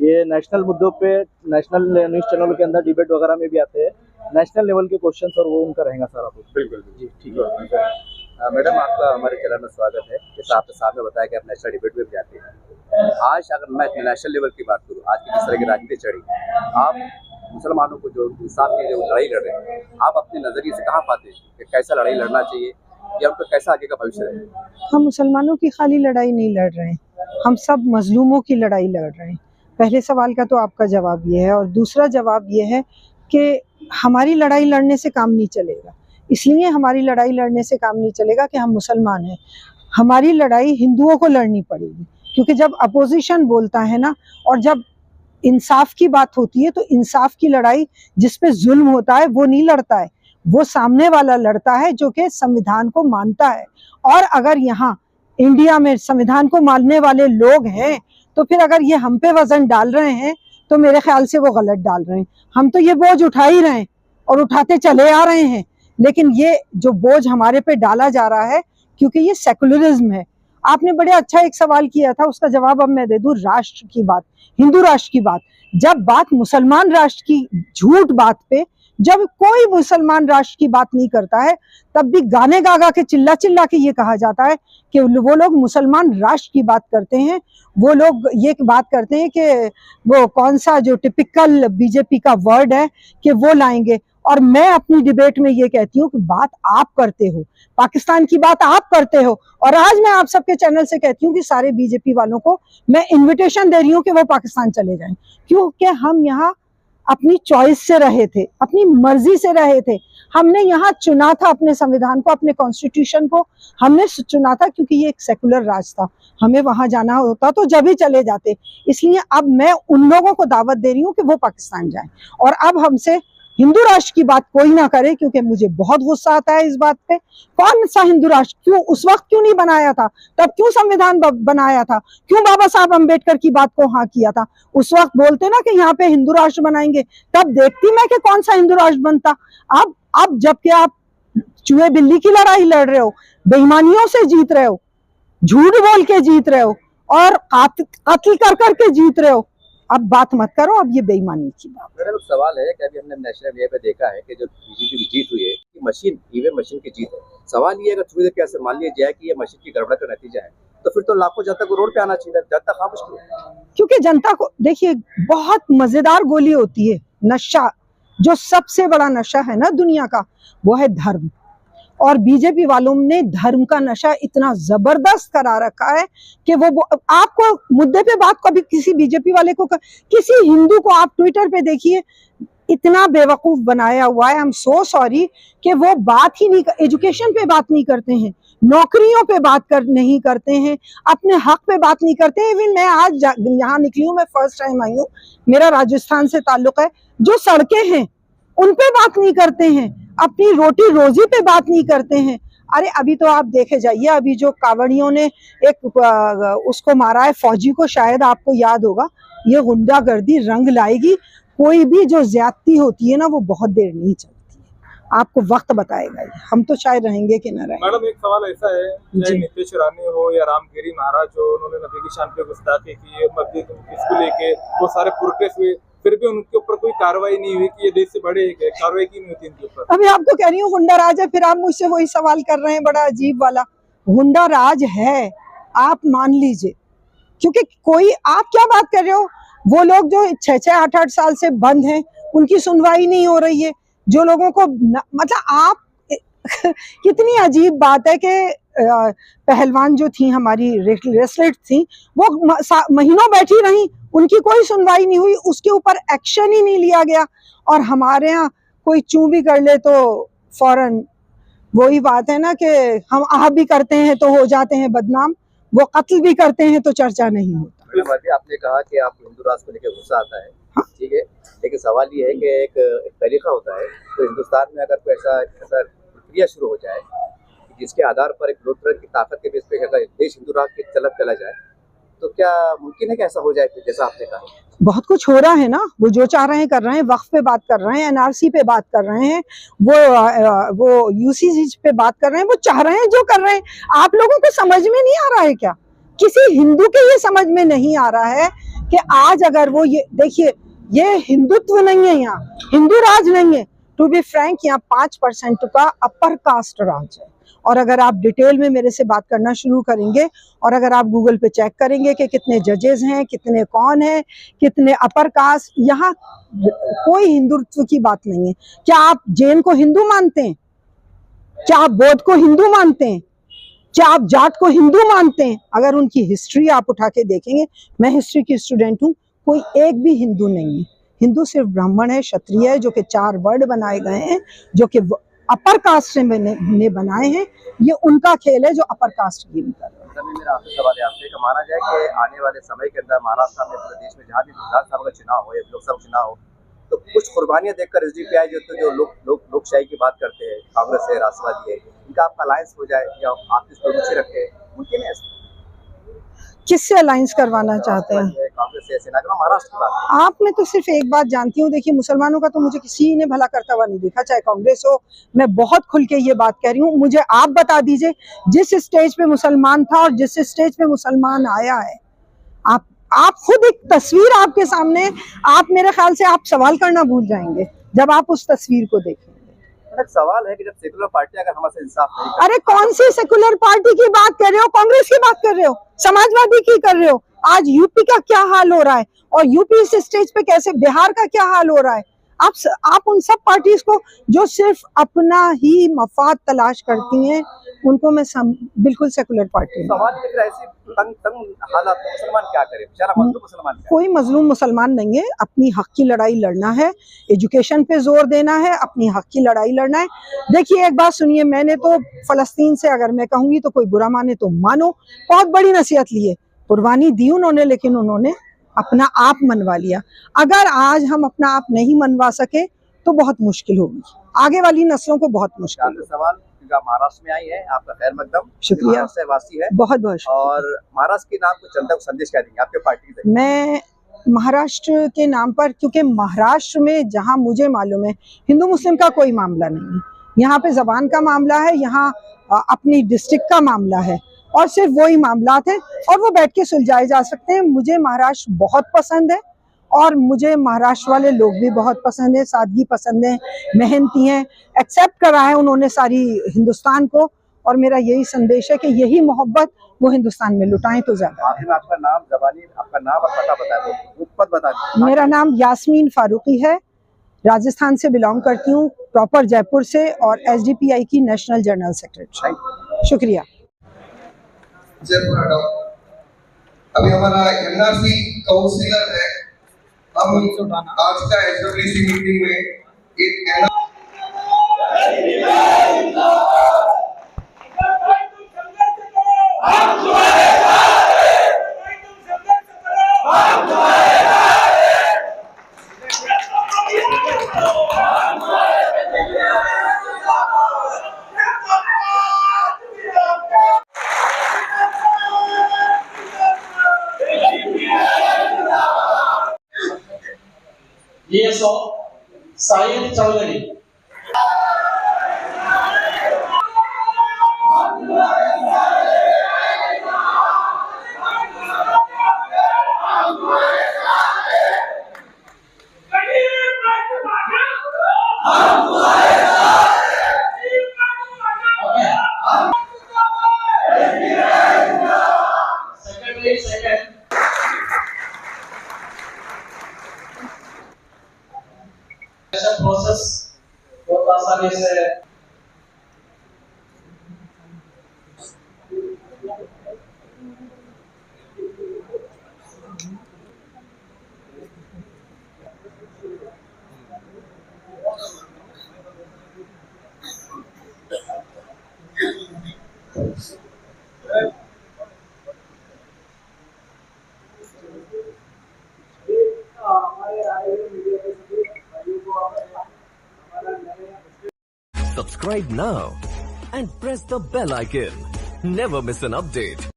ये नेशनल मुद्दों पे नेशनल न्यूज़ चैनल के अंदर डिबेट वगैरह में भी आते हैं, नेशनल लेवल के क्वेश्चंस और वो उनका रहेगा सारा कुछ। बिल्कुल जी ठीक है। मैडम, आपका हमारे चैनल में स्वागत है। जैसा आपने सामने बताया कि आप नेशनल डिबेट में भी जाते हैं। आज अगर मैं नेशनल लेवल की बात करूँ, आज की जिस तरह की राजनीति चढ़ी, आप मुसलमानों को जो इंसाफ की जो लड़ाई लड़ रहे हैं, आप अपने नजरिए से कहाँ पाते हैं कि कैसा लड़ाई लड़ना चाहिए या उनका कैसा आगे का भविष्य है? हम मुसलमानों की खाली लड़ाई नहीं लड़ रहे हैं, हम सब मजलूमों की लड़ाई लड़ रहे हैं। पहले सवाल का तो आपका जवाब ये है, और दूसरा जवाब ये है कि हमारी लड़ाई लड़ने से काम नहीं चलेगा। इसलिए हमारी लड़ाई लड़ने से काम नहीं चलेगा कि हम मुसलमान हैं। हमारी लड़ाई हिंदुओं को लड़नी पड़ेगी, क्योंकि जब अपोजिशन बोलता है ना, और जब इंसाफ की बात होती है, तो इंसाफ की लड़ाई जिस पे जुल्म होता है वो नहीं लड़ता है, वो सामने वाला लड़ता है जो कि संविधान को मानता है। और अगर यहाँ इंडिया में संविधान को मानने वाले लोग हैं, तो फिर अगर ये हम पे वजन डाल रहे हैं तो मेरे ख्याल से वो गलत डाल रहे हैं। हम तो ये बोझ उठा ही रहे हैं और उठाते चले आ रहे हैं, लेकिन ये जो बोझ हमारे पे डाला जा रहा है, क्योंकि ये सेकुलरिज्म है। आपने बड़े अच्छा एक सवाल किया था, उसका जवाब अब मैं दे दूं। राष्ट्र की बात, हिंदू राष्ट्र की बात, जब बात मुसलमान राष्ट्र की झूठ बात पे, जब कोई मुसलमान राष्ट्र की बात नहीं करता है, तब भी गाने गा के चिल्ला चिल्ला के ये कहा जाता है कि वो लोग मुसलमान राष्ट्र की बात करते हैं। वो लोग ये बात करते हैं कि वो कौन सा जो टिपिकल बीजेपी का वर्ड है कि वो लाएंगे। और मैं अपनी डिबेट में ये कहती हूँ कि बात आप करते हो, पाकिस्तान की बात आप करते हो। और आज मैं आप सबके चैनल से कहती हूँ कि सारे बीजेपी वालों को मैं इनविटेशन दे रही हूँ कि वो पाकिस्तान चले जाएं, क्योंकि हम यहाँ अपनी चॉइस से रहे थे, अपनी मर्जी से रहे थे। हमने यहाँ चुना था अपने संविधान को, अपने कॉन्स्टिट्यूशन को हमने चुना था, क्योंकि ये एक सेकुलर राज था। हमें वहां जाना होता तो जब ही चले जाते। इसलिए अब मैं उन लोगों को दावत दे रही हूँ कि वो पाकिस्तान जाएं, और अब हमसे हिंदू राष्ट्र की बात कोई ना करे, क्योंकि मुझे बहुत गुस्सा आता है इस बात पे। कौन सा हिंदू राष्ट्र, क्यों उस वक्त क्यों नहीं बनाया था? तब क्यों संविधान बनाया था? क्यों बाबा साहब अम्बेडकर की बात को हाँ किया था? उस वक्त बोलते ना कि यहाँ पे हिंदू राष्ट्र बनाएंगे, तब देखती मैं कि कौन सा हिंदू राष्ट्र बनता। अब जबकि आप चूहे बिल्ली की लड़ाई लड़ रहे हो, बेईमानियों से जीत रहे हो, झूठ बोल के जीत रहे हो, और कत्ल कर करके जीत रहे हो, अब बात मत करो, अब ये बेईमानी की बात। मेरा सवाल है कि अभी हमने नेशनल मीडिया पे देखा है कि जो बीजेपी की जीत हुई है, कि मशीन, ईवीएम मशीन की जीत है। सवाल ये है, अगर थोड़ी देर कैसे मान लिया जाए कि ये मशीन की गड़बड़ का नतीजा है, तो फिर तो लाखों जनता को रोड पे आना चाहिए। जनता खामोश क्यों? क्योंकि जनता को, देखिए, बहुत मजेदार गोली होती है नशा। जो सबसे बड़ा नशा है ना दुनिया का, वो है धर्म। और बीजेपी वालों ने धर्म का नशा इतना जबरदस्त करा रखा है कि वो आपको मुद्दे पे बात, कभी किसी बीजेपी वाले को, किसी हिंदू को आप ट्विटर पे देखिए, इतना बेवकूफ बनाया हुआ है। आई एम सो सॉरी कि वो बात ही नहीं, एजुकेशन पे बात नहीं करते हैं, नौकरियों पे बात नहीं करते हैं, अपने हक पे बात नहीं करते हैं। इवन मैं आज यहाँ निकली हूँ, मैं फर्स्ट टाइम आई हूँ, मेरा राजस्थान से ताल्लुक है। जो सड़कें हैं उन पे बात नहीं करते हैं, अपनी रोटी रोजी पे बात नहीं करते हैं। अरे अभी तो आप देखे जाइए, अभी जो कावड़ियों ने एक उसको मारा है, फौजी को, शायद आपको याद होगा। ये गुंडागर्दी रंग लाएगी। कोई भी जो ज्यादती होती है ना, वो बहुत देर नहीं चलती है, आपको वक्त बताएगा ये। हम तो शायद रहेंगे कि न रहेंगे। मैडम, एक सवाल ऐसा है, चाहे नीतीश रानी हो या रामगिरी महाराज हो, उन्होंने नबी की शान पे गुस्ताखी की है, मस्जिद इसको लेके वो सारे प्रोटेस्ट हुए, फिर भी उनके ऊपर कोई कार्रवाई नहीं हुई कि ये देश से बड़े कार्रवाई की नहीं होती इनके ऊपर। अभी आपको कह रही हूँ गुंडा राज है, फिर आप मुझसे वही सवाल कर रहे हैं, बड़ा अजीब वाला। गुंडा राज है, आप मान लीजिए, क्योंकि कोई, आप क्या बात कर रहे हो? वो लोग जो 6-6, 8-8 साल से बंद हैं, उनकी सुनवाई नहीं हो रही है। जो लोगों को मतलब आप कितनी अजीब बात है कि पहलवान जो थी हमारी, रेसलर थी, वो महीनों बैठी रही, उनकी कोई सुनवाई नहीं हुई, उसके ऊपर एक्शन ही नहीं लिया गया। और हमारे यहाँ कोई चूं भी कर ले तो फौरन वही बात है ना कि हम आह भी करते हैं तो हो जाते हैं बदनाम, वो कत्ल भी करते हैं तो चर्चा नहीं होता। आपने कहा कि आपको हिंदू राष्ट्र को लेकर गुस्सा आता है, ठीक है, लेकिन सवाल ये है कि एक तरीका होता है, तो हिंदुस्तान में अगर कोई ऐसा प्रक्रिया शुरू हो जाए जिसके आधार पर एक लोकतंत्र की ताकत के बेस पे अगर देश हिंदू राष्ट्र की तरफ चला जाए, तो क्या मुमकिन है कि ऐसा हो जाए जैसा आपने कहा? बहुत कुछ हो रहा है ना, वो जो चाह रहे हैं कर रहे हैं, वक्फ पे बात कर रहे हैं, एनआरसी पे बात कर रहे हैं, वो यूसीसी पे बात कर रहे हैं, वो चाह रहे हैं जो कर रहे हैं। आप लोगों को समझ में नहीं आ रहा है क्या? किसी हिंदू के ये समझ में नहीं आ रहा है कि आज अगर वो ये देखिए, ये हिंदुत्व नहीं है, यहाँ हिंदू राज नहीं है। टू बी फ्रैंक, यहाँ 5% का अपर कास्ट राज है। और अगर आप डिटेल में मेरे से बात करना शुरू करेंगे और अगर आप गूगल पे चेक करेंगे कि कितने जजेस हैं, कितने कौन हैं, कितने अपर कास्ट, यहाँ कोई हिंदुत्व की बात नहीं है। क्या आप जैन को हिंदू मानते हैं? क्या आप बौद्ध को हिंदू मानते हैं? क्या आप जाट को हिंदू मानते हैं? अगर उनकी हिस्ट्री आप उठा के देखेंगे, मैं हिस्ट्री की स्टूडेंट हूँ, कोई एक भी हिंदू नहीं है। हिंदू सिर्फ ब्राह्मण है, क्षत्रिय है, जो कि 4 वर्ड बनाए गए हैं, जो कि अपर कास्ट ने बनाए हैं। ये उनका खेल है जो अपर कास्ट गेम कर रहे हैं। मेरा आपसे सवाल है आपसे कि माना जाए कि आने वाले समय के अंदर महाराष्ट्र में, पूरे देश में जहाँ भी विधानसभा का चुनाव हो या लोकसभा चुनाव हो, तो कुछ कुर्बानियां देखकर एसडीपीआई जो लोकशाही की बात करते हैं, कांग्रेस है, राष्ट्रवादी है, इनका आपका अलायंस हो जाए या आप किस पर रुचि रखते हैं, मुमकिन है? किससे अलायंस करवाना चाहते हैं? कांग्रेस है, सेना का, महाराष्ट्र की बात। आप मैं तो सिर्फ एक बात जानती हूँ, देखिए मुसलमानों का तो मुझे किसी ने भला करता हुआ नहीं देखा, चाहे कांग्रेस हो। मैं बहुत खुल के ये बात कह रही हूँ, मुझे आप बता दीजिए जिस स्टेज पे मुसलमान था और जिस स्टेज पे मुसलमान आया है। आप खुद एक तस्वीर आपके सामने, आप मेरे ख्याल से आप सवाल करना भूल जाएंगे जब आप उस तस्वीर को देखेंगे। सवाल है कि जब सेकुलर पार्टी अगर हमारे इंसाफ नहीं, अरे कौन सी सेकुलर पार्टी की बात कर रहे हो? कांग्रेस की बात कर रहे हो? समाजवादी की कर रहे हो? आज यूपी का क्या हाल हो रहा है और यूपी इस स्टेज पे कैसे, बिहार का क्या हाल हो रहा है? आप उन सब पार्टीज को जो सिर्फ अपना ही मफाद तलाश करती हैं, उनको मैं बिल्कुल सेकुलर पार्टी। सवाल है ऐसी तंग हालात में मुसलमान क्या करे? बेचारा मजलूम मुसलमान। कोई मजलूम मुसलमान नहीं है। अपनी हक की लड़ाई लड़ना है, एजुकेशन पे जोर देना है, अपनी हक की लड़ाई लड़ना है। देखिए एक बात सुनिए, मैंने तो फलस्तीन से अगर मैं कहूंगी तो कोई बुरा माने तो मानो, बहुत बड़ी नसीहत ली है, कुर्बानी दी उन्होंने, लेकिन उन्होंने अपना आप मनवा लिया। अगर आज हम अपना आप नहीं मनवा सके तो बहुत मुश्किल होगी, आगे वाली नस्लों को बहुत मुश्किल। सवाल महाराष्ट्र में आई है, आपका खैर मकदम, शुक्रिया, वासी है, बहुत बहुत। और महाराष्ट्र के नाम को जनता को संदेश क्या देंगे आपके पार्टी से? मैं महाराष्ट्र के नाम पर, क्योंकि महाराष्ट्र में जहां मुझे मालूम है हिंदू मुस्लिम का कोई मामला नहीं है, यहाँ पे जबान का मामला है, यहाँ अपनी डिस्ट्रिक्ट का मामला है और सिर्फ वही मामला है और वो बैठ के सुलझाए जा सकते हैं। मुझे महाराष्ट्र बहुत पसंद है और मुझे महाराष्ट्र वाले लोग भी बहुत पसंद है, सादगी पसंद है, मेहनती हैं, एक्सेप्ट करा है उन्होंने सारी हिंदुस्तान को, और मेरा यही संदेश है कि यही मोहब्बत वो हिंदुस्तान में लुटाएं तो ज्यादा। आपका नाम, जबानी आपका नाम और पता बता दो, पद बता दो। मेरा नाम यास्मीन फारूकी है, राजस्थान से बिलोंग करती हूँ, प्रॉपर जयपुर से, और एसडीपीआई की नेशनल जनरल सेक्रेटरी। शुक्रिया। अभी हमारा एनआरसी काउंसिलर है, हम आज का एसडब्ल्यूसी मीटिंग में एक DSO Sahil Chaudhary. Secretary second. Process बहुत आसानी से Subscribe now and press the bell icon. Never miss an update.